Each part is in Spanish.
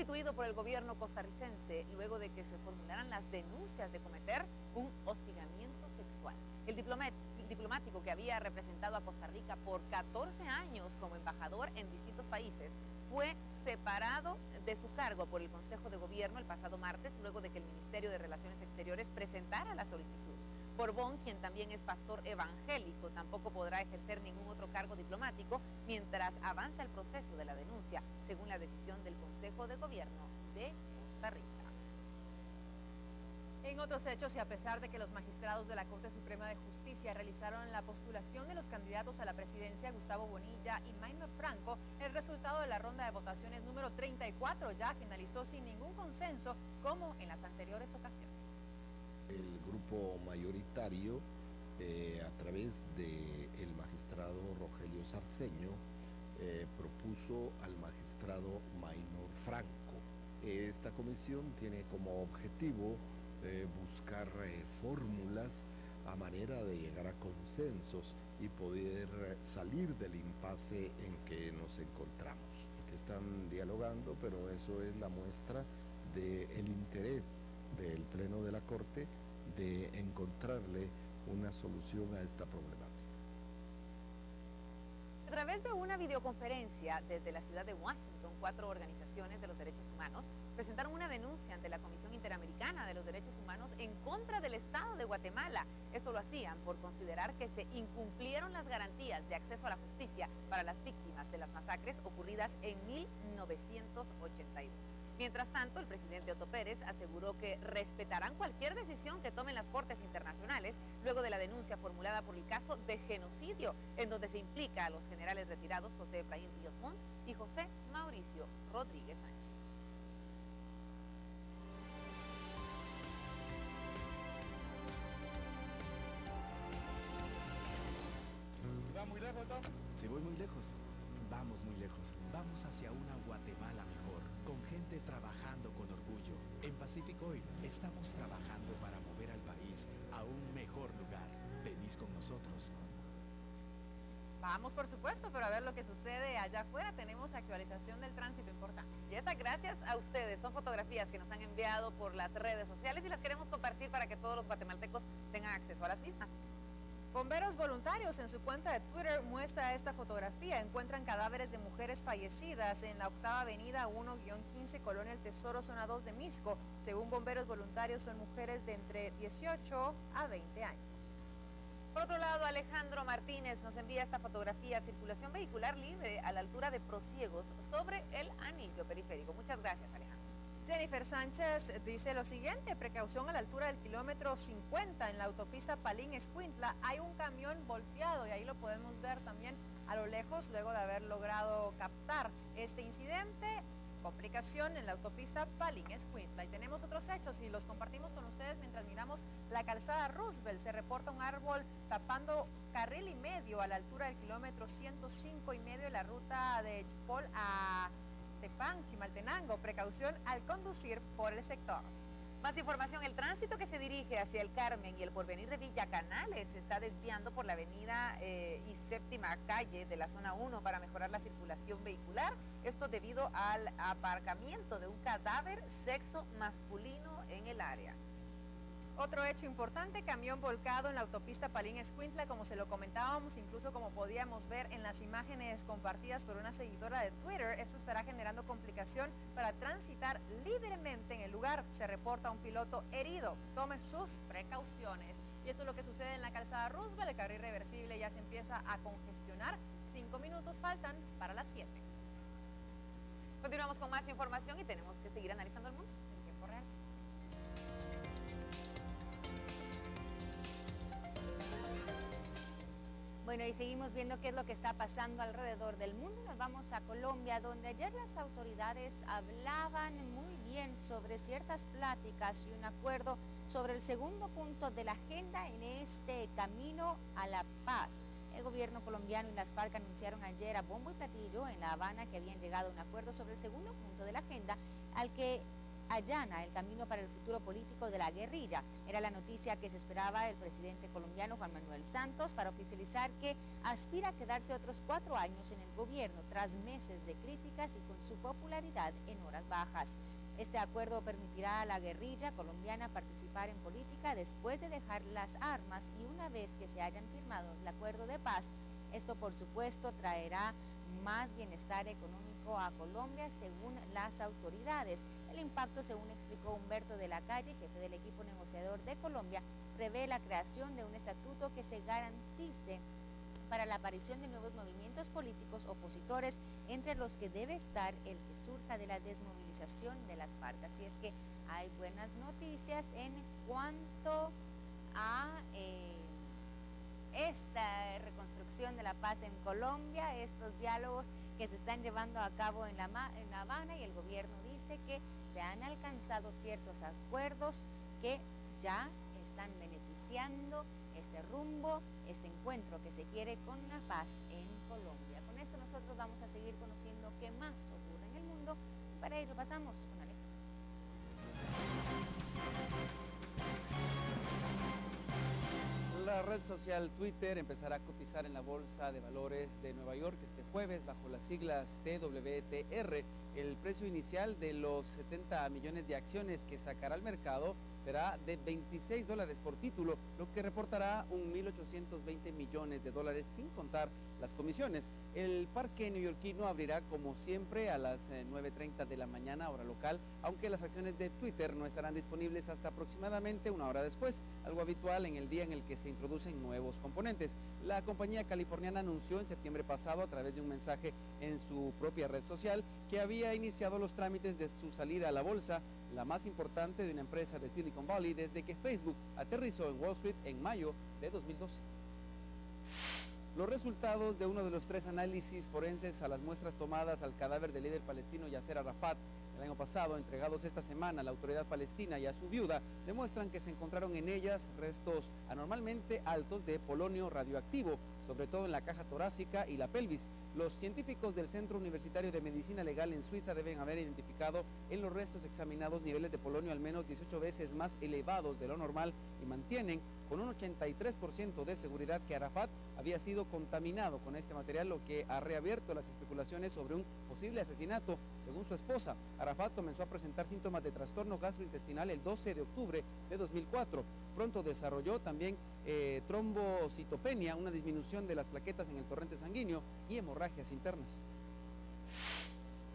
destituido por el gobierno costarricense luego de que se formularan las denuncias de cometer un hostigamiento sexual. El diplomático que había representado a Costa Rica por 14 años como embajador en distintos países fue separado de su cargo por el Consejo de Gobierno el pasado martes luego de que el Ministerio de Relaciones Exteriores presentara la solicitud. Borbón, quien también es pastor evangélico, tampoco podrá ejercer ningún otro cargo diplomático mientras avanza el proceso de la denuncia, según la decisión del Consejo de Gobierno de Costa Rica. En otros hechos, y a pesar de que los magistrados de la Corte Suprema de Justicia realizaron la postulación de los candidatos a la presidencia, Gustavo Bonilla y Maynor Franco, el resultado de la ronda de votaciones número 34 ya finalizó sin ningún consenso, como en las anteriores ocasiones. El grupo mayoritario, a través del magistrado Rogelio Sarceño, propuso al magistrado Maynor Franco. Esta comisión tiene como objetivo buscar fórmulas a manera de llegar a consensos y poder salir del impasse en que nos encontramos. Están dialogando, pero eso es la muestra del interés del Pleno de la Corte de encontrarle una solución a esta problemática. A través de una videoconferencia desde la ciudad de Washington, 4 organizaciones de los derechos humanos presentaron una denuncia ante la Comisión Interamericana de los Derechos Humanos en contra del Estado de Guatemala. Esto lo hacían por considerar que se incumplieron las garantías de acceso a la justicia para las víctimas de las masacres ocurridas en 1982. Mientras tanto, el presidente Otto Pérez aseguró que respetarán cualquier decisión que tomen las Cortes Internacionales luego de la denuncia formulada por el caso de genocidio, en donde se implica a los generales retirados José Efraín Ríos Montt y José Mauricio Rodríguez Sánchez. ¿Va muy lejos, Tom? Si voy muy lejos. Vamos muy lejos. Vamos hacia una Guatemala mejor, con gente trabajando con orgullo. En Pacific Oil estamos trabajando para mover al país a un mejor lugar. Venís con nosotros. Vamos, por supuesto, pero a ver lo que sucede allá afuera. Tenemos actualización del tránsito importante. Y estas gracias a ustedes. Son fotografías que nos han enviado por las redes sociales y las queremos compartir para que todos los guatemaltecos tengan acceso a las mismas. Bomberos voluntarios en su cuenta de Twitter muestra esta fotografía. Encuentran cadáveres de mujeres fallecidas en la 8ª Avenida 1-15, Colonia El Tesoro, zona 2 de Misco. Según bomberos voluntarios, son mujeres de entre 18 a 20 años. Por otro lado, Alejandro Martínez nos envía esta fotografía: circulación vehicular libre a la altura de Prosiegos sobre el anillo periférico. Muchas gracias, Alejandro. Jennifer Sánchez dice lo siguiente: precaución a la altura del kilómetro 50 en la autopista Palín-Escuintla. Hay un camión volteado y ahí lo podemos ver también a lo lejos luego de haber logrado captar este incidente. Complicación en la autopista Palín-Escuintla. Y tenemos otros hechos y los compartimos con ustedes mientras miramos la calzada Roosevelt. Se reporta un árbol tapando carril y medio a la altura del kilómetro 105 y medio de la ruta de Chipol a Tepán, Chimaltenango. Precaución al conducir por el sector. Más información: el tránsito que se dirige hacia el Carmen y el Porvenir de Villa Canales se está desviando por la avenida y 7ª calle de la zona 1 para mejorar la circulación vehicular. Esto debido al aparcamiento de un cadáver sexo masculino en el área. Otro hecho importante: camión volcado en la autopista Palín-Escuintla, como se lo comentábamos, incluso como podíamos ver en las imágenes compartidas por una seguidora de Twitter. Esto estará generando complicación para transitar libremente en el lugar. Se reporta un piloto herido. Tome sus precauciones. Y esto es lo que sucede en la calzada Roosevelt. El carril reversible ya se empieza a congestionar. 5 minutos faltan para las 7. Continuamos con más información y tenemos que seguir analizando el mundo en tiempo real. Bueno, y seguimos viendo qué es lo que está pasando alrededor del mundo. Nos vamos a Colombia, donde ayer las autoridades hablaban muy bien sobre ciertas pláticas y un acuerdo sobre el segundo punto de la agenda en este camino a la paz. El gobierno colombiano y las FARC anunciaron ayer a bombo y platillo en La Habana que habían llegado a un acuerdo sobre el segundo punto de la agenda, al que allana el camino para el futuro político de la guerrilla. Era la noticia que se esperaba el presidente colombiano Juan Manuel Santos para oficializar que aspira a quedarse otros 4 años en el gobierno tras meses de críticas y con su popularidad en horas bajas. Este acuerdo permitirá a la guerrilla colombiana participar en política después de dejar las armas y una vez que se hayan firmado el acuerdo de paz. Esto, por supuesto, traerá más bienestar económico a Colombia, según las autoridades. El impacto, según explicó Humberto de la Calle, jefe del equipo negociador de Colombia, prevé la creación de un estatuto que se garantice para la aparición de nuevos movimientos políticos opositores, entre los que debe estar el que surja de la desmovilización de las FARC. Así es que hay buenas noticias en cuanto a esta reconstrucción de la paz en Colombia, estos diálogos que se están llevando a cabo en La Habana, y el gobierno dice que se han alcanzado ciertos acuerdos que ya están beneficiando este rumbo, este encuentro que se quiere con la paz en Colombia. Con esto nosotros vamos a seguir conociendo qué más ocurre en el mundo. Para ello pasamos con Alejandro. La red social Twitter empezará a cotizar en la Bolsa de Valores de Nueva York este jueves bajo las siglas TWTR. El precio inicial de los 70 millones de acciones que sacará al mercado será de $26 por título, lo que reportará un 1.820 millones de dólares sin contar las comisiones. El parque neoyorquino abrirá como siempre a las 9:30 de la mañana, hora local, aunque las acciones de Twitter no estarán disponibles hasta aproximadamente una hora después, algo habitual en el día en el que se introducen nuevos componentes. La compañía californiana anunció en septiembre pasado, a través de un mensaje en su propia red social, que había iniciado los trámites de su salida a la bolsa, la más importante de una empresa de Silicon Valley desde que Facebook aterrizó en Wall Street en mayo de 2012. Los resultados de uno de los 3 análisis forenses a las muestras tomadas al cadáver del líder palestino Yasser Arafat el año pasado, entregados esta semana a la autoridad palestina y a su viuda, demuestran que se encontraron en ellas restos anormalmente altos de polonio radioactivo, sobre todo en la caja torácica y la pelvis. Los científicos del Centro Universitario de Medicina Legal en Suiza deben haber identificado en los restos examinados niveles de polonio al menos 18 veces más elevados de lo normal y mantienen con un 83% de seguridad que Arafat había sido contaminado con este material, lo que ha reabierto las especulaciones sobre un posible asesinato. Según su esposa, Arafat comenzó a presentar síntomas de trastorno gastrointestinal el 12 de octubre de 2004. Pronto desarrolló también trombocitopenia, una disminución de las plaquetas en el torrente sanguíneo, y hemorragias internas.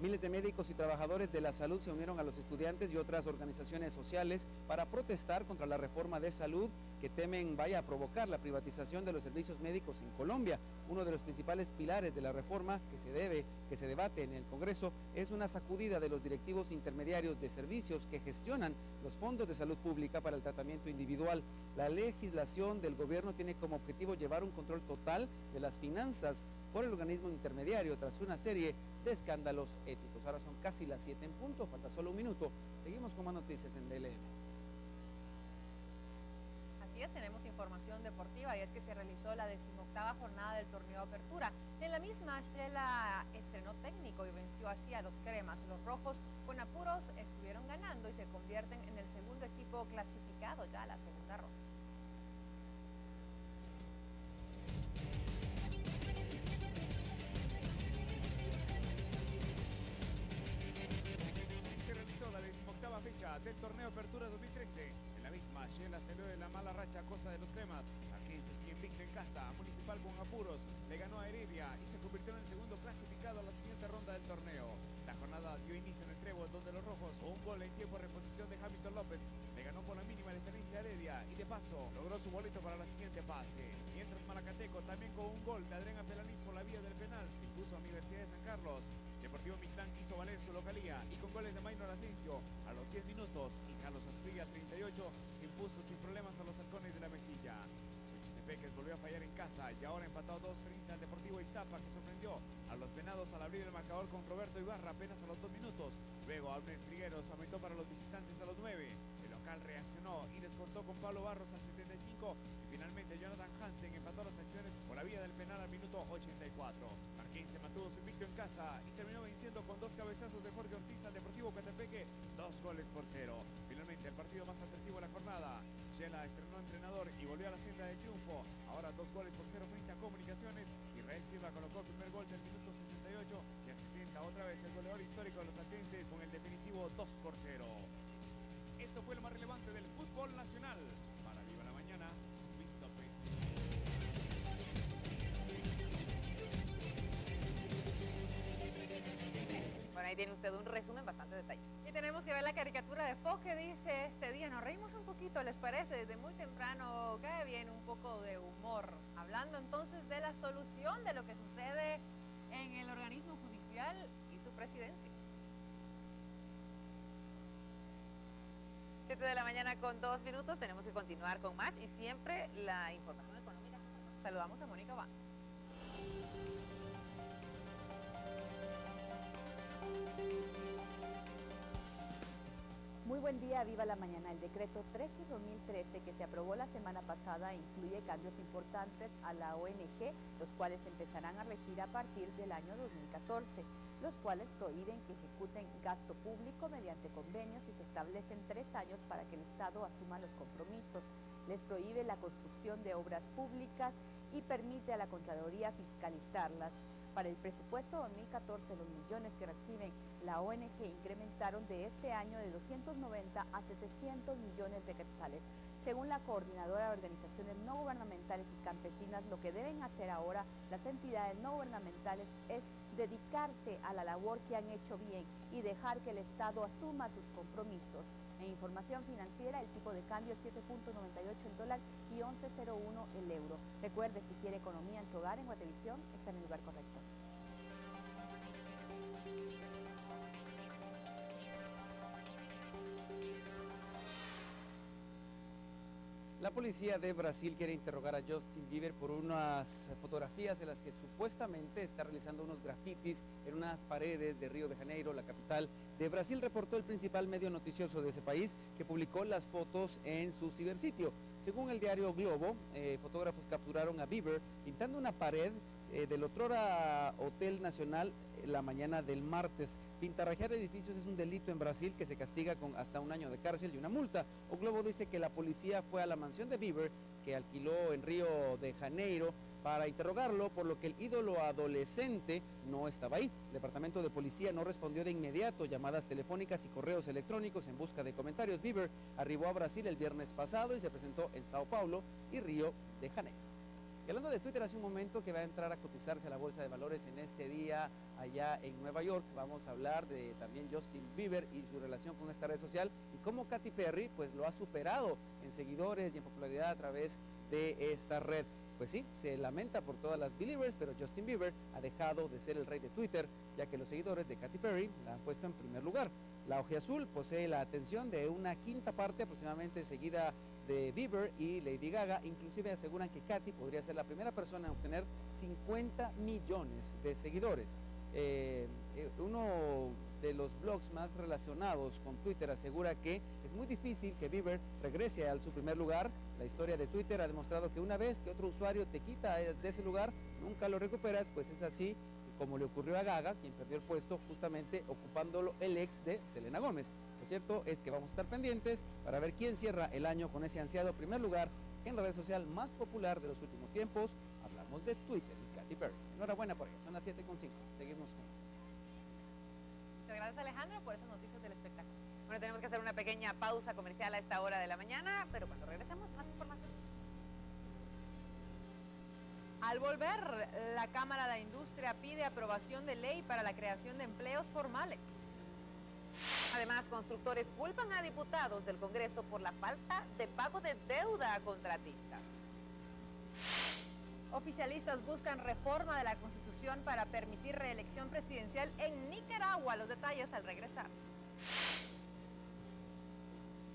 Miles de médicos y trabajadores de la salud se unieron a los estudiantes y otras organizaciones sociales para protestar contra la reforma de salud que temen vaya a provocar la privatización de los servicios médicos en Colombia. Uno de los principales pilares de la reforma que se debate en el Congreso es una sacudida de los directivos intermediarios de servicios que gestionan los fondos de salud pública para el tratamiento individual. La legislación del gobierno tiene como objetivo llevar un control total de las finanzas por el organismo intermediario tras una serie de escándalos éticos. Ahora son casi las 7 en punto, falta solo un minuto. Seguimos con más noticias en DLN. Así es, tenemos información deportiva y es que se realizó la 18ª jornada del torneo Apertura. En la misma, Shela estrenó técnico y venció así a los cremas. Los rojos con apuros estuvieron ganando y se convierten en el segundo equipo clasificado ya a la segunda ronda. Fecha del torneo Apertura 2013. En la misma, Shela salió de la mala racha a costa de los cremas. Arquense sigue invicto en casa. Municipal con apuros le ganó a Heredia y se convirtió en el segundo clasificado a la siguiente ronda del torneo. La jornada dio inicio en el trébol, donde los rojos, con un gol en tiempo de reposición de Hamilton López, le ganó por la mínima diferencia a Heredia y de paso logró su boleto para la siguiente fase. Mientras Malacateco, también con un gol de Adrián Apelanis por la vía del penal, se impuso a Universidad de San Carlos. Deportivo Mictlán hizo valer su localía y con goles de Maynor Asensio a los 10 minutos y Carlos Asprilla 38 se impuso sin problemas a los halcones de la Mesilla. Suchitepeques volvió a fallar en casa y ahora empató 2 frente al Deportivo Iztapa, que sorprendió a los venados al abrir el marcador con Roberto Ibarra apenas a los 2 minutos. Luego Abner Trigueros aumentó para los visitantes a los 9. El local reaccionó y descontó con Pablo Barros al 75 y finalmente Jonathan Hansen empató las acciones por la vía del penal al minuto 84. Marquín se mantuvo su invicto en casa y terminó venciendo con 2 cabezazos de Jorge Ortiz al Deportivo Coatepeque 2 2-0. Finalmente, el partido más atractivo de la jornada. Shela estrenó entrenador y volvió a la senda de triunfo. Ahora 2-0 frente a Comunicaciones. Israel Silva colocó el primer gol del minuto 68 y al 70 otra vez el goleador histórico de los altenses con el definitivo 2-0. Esto fue lo más relevante del fútbol nacional. Para Viva la Mañana, Luis López. Bueno, ahí tiene usted un resumen bastante detallado. Y tenemos que ver la caricatura de Fox que dice este día, nos reímos un poquito, ¿les parece? Desde muy temprano cae bien un poco de humor. Hablando entonces de la solución de lo que sucede en el organismo judicial y su presidencia. 7 de la mañana con 2 minutos, tenemos que continuar con más y siempre la información económica. Saludamos a Mónica Van. Muy buen día, viva la mañana. El decreto 13-2013 que se aprobó la semana pasada incluye cambios importantes a la ONG, los cuales empezarán a regir a partir del año 2014, los cuales prohíben que ejecuten gasto público mediante convenios y se establecen 3 años para que el Estado asuma los compromisos. Les prohíbe la construcción de obras públicas y permite a la Contraloría fiscalizarlas. Para el presupuesto 2014, los millones que reciben la ONG incrementaron de este año de 290 a 700 millones de quetzales. Según la coordinadora de organizaciones no gubernamentales y campesinas, lo que deben hacer ahora las entidades no gubernamentales es dedicarse a la labor que han hecho bien y dejar que el Estado asuma sus compromisos. En información financiera, el tipo de cambio es 7.98 el dólar y 11.01 el euro. Recuerde, si quiere economía en su hogar, en Guatevisión está en el lugar correcto. La policía de Brasil quiere interrogar a Justin Bieber por unas fotografías en las que supuestamente está realizando unos grafitis en unas paredes de Río de Janeiro, la capital de Brasil, reportó el principal medio noticioso de ese país, que publicó las fotos en su cibersitio. Según el diario Globo, fotógrafos capturaron a Bieber pintando una pared del otrora Hotel Nacional la mañana del martes. Pintarrajear edificios es un delito en Brasil que se castiga con hasta 1 año de cárcel y una multa. O Globo dice que la policía fue a la mansión de Bieber, que alquiló en Río de Janeiro, para interrogarlo, por lo que el ídolo adolescente no estaba ahí. El departamento de policía no respondió de inmediato llamadas telefónicas y correos electrónicos en busca de comentarios. Bieber arribó a Brasil el viernes pasado y se presentó en Sao Paulo y Río de Janeiro. Y hablando de Twitter, hace un momento que va a entrar a cotizarse a la bolsa de valores en este día allá en Nueva York. Vamos a hablar de también Justin Bieber y su relación con esta red social y cómo Katy Perry pues lo ha superado en seguidores y en popularidad a través de esta red. Pues sí, se lamenta por todas las Believers, pero Justin Bieber ha dejado de ser el rey de Twitter, ya que los seguidores de Katy Perry la han puesto en primer lugar. La ojiazul posee la atención de una quinta parte aproximadamente seguida de Bieber y Lady Gaga. Inclusive aseguran que Katy podría ser la primera persona en obtener 50 millones de seguidores. Uno de los blogs más relacionados con Twitter asegura que es muy difícil que Bieber regrese a su primer lugar. La historia de Twitter ha demostrado que una vez que otro usuario te quita de ese lugar, nunca lo recuperas, pues es así como le ocurrió a Gaga, quien perdió el puesto justamente ocupándolo el ex de Selena Gómez. Lo cierto es que vamos a estar pendientes para ver quién cierra el año con ese ansiado primer lugar en la red social más popular de los últimos tiempos. Hablamos de Twitter y Katy Perry. Enhorabuena por ella, son las 7:05. Seguimos con más. Muchas gracias, Alejandro, por esas noticias del espectáculo. Bueno, tenemos que hacer una pequeña pausa comercial a esta hora de la mañana, pero cuando regresemos, más información. Al volver, la Cámara de Industria pide aprobación de ley para la creación de empleos formales. Además, constructores culpan a diputados del Congreso por la falta de pago de deuda a contratistas. Oficialistas buscan reforma de la Constitución para permitir reelección presidencial en Nicaragua. Los detalles al regresar.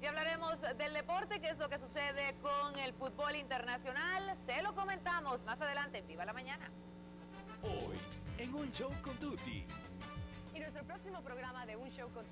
Y hablaremos del deporte, que es lo que sucede con el fútbol internacional. Se lo comentamos más adelante en Viva la Mañana. Hoy, en Un Show con Tuti. Y nuestro próximo programa de Un Show con Tuti